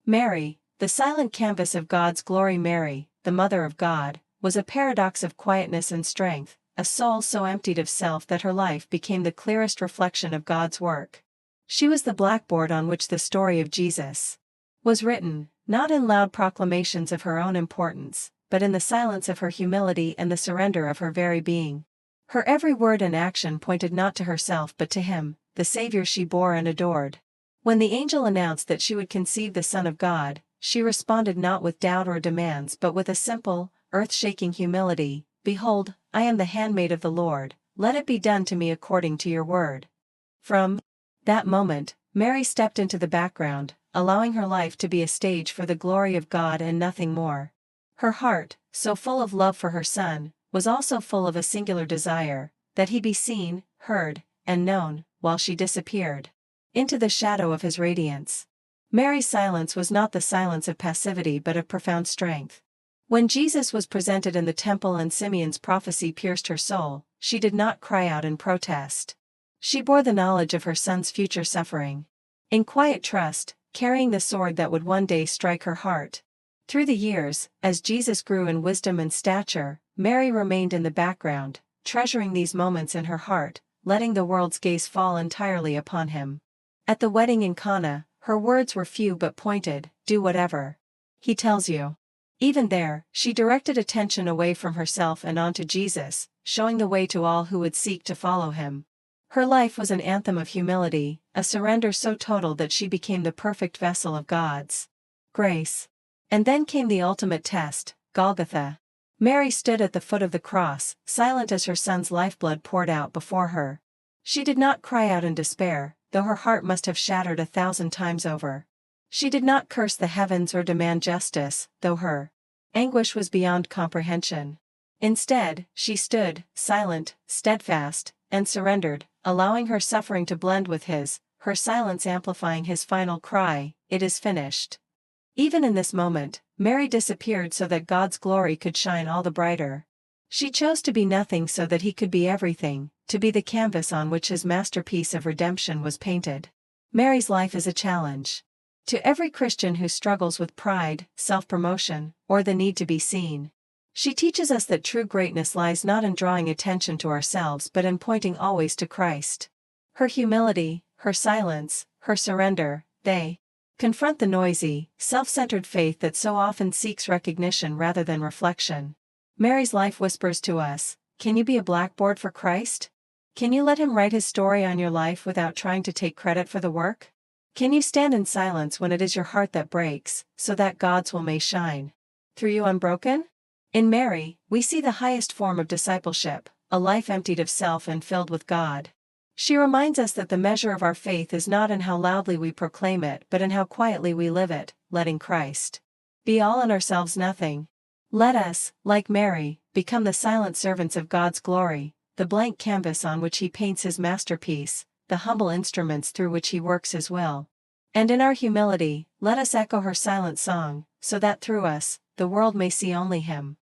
Mary, the silent canvas of God's glory. Mary, the Mother of God, was a paradox of quietness and strength, a soul so emptied of self that her life became the clearest reflection of God's work. She was the blackboard on which the story of Jesus was written, not in loud proclamations of her own importance, but in the silence of her humility and the surrender of her very being. Her every word and action pointed not to herself but to Him, the Savior she bore and adored. When the angel announced that she would conceive the Son of God, she responded not with doubt or demands but with a simple, earth-shaking humility. Behold, I am the handmaid of the Lord, let it be done to me according to your word. From that moment, Mary stepped into the background, allowing her life to be a stage for the glory of God and nothing more. Her heart, so full of love for her Son, was also full of a singular desire, that He be seen, heard, and known, while she disappeared into the shadow of His radiance. Mary's silence was not the silence of passivity but of profound strength. When Jesus was presented in the temple and Simeon's prophecy pierced her soul, she did not cry out in protest. She bore the knowledge of her Son's future suffering in quiet trust, carrying the sword that would one day strike her heart. Through the years, as Jesus grew in wisdom and stature, Mary remained in the background, treasuring these moments in her heart, letting the world's gaze fall entirely upon Him. At the wedding in Cana, her words were few but pointed, "Do whatever He tells you." Even there, she directed attention away from herself and onto Jesus, showing the way to all who would seek to follow Him. Her life was an anthem of humility, a surrender so total that she became the perfect vessel of God's grace. And then came the ultimate test, Golgotha. Mary stood at the foot of the cross, silent as her Son's lifeblood poured out before her. She did not cry out in despair, though her heart must have shattered 1,000 times over. She did not curse the heavens or demand justice, though her anguish was beyond comprehension. Instead, she stood, silent, steadfast, and surrendered, allowing her suffering to blend with His, her silence amplifying His final cry, "It is finished." Even in this moment, Mary disappeared so that God's glory could shine all the brighter. She chose to be nothing so that He could be everything, to be the canvas on which His masterpiece of redemption was painted. Mary's life is a challenge to every Christian who struggles with pride, self-promotion, or the need to be seen. She teaches us that true greatness lies not in drawing attention to ourselves but in pointing always to Christ. Her humility, her silence, her surrender, they confront the noisy, self-centered faith that so often seeks recognition rather than reflection. Mary's life whispers to us, can you be a blackboard for Christ? Can you let Him write His story on your life without trying to take credit for the work? Can you stand in silence when it is your heart that breaks, so that God's will may shine through you unbroken? In Mary, we see the highest form of discipleship, a life emptied of self and filled with God. She reminds us that the measure of our faith is not in how loudly we proclaim it but in how quietly we live it, letting Christ be all and ourselves nothing. Let us, like Mary, become the silent servants of God's glory, the blank canvas on which He paints His masterpiece, the humble instruments through which He works His will. And in our humility, let us echo her silent song, so that through us, the world may see only Him.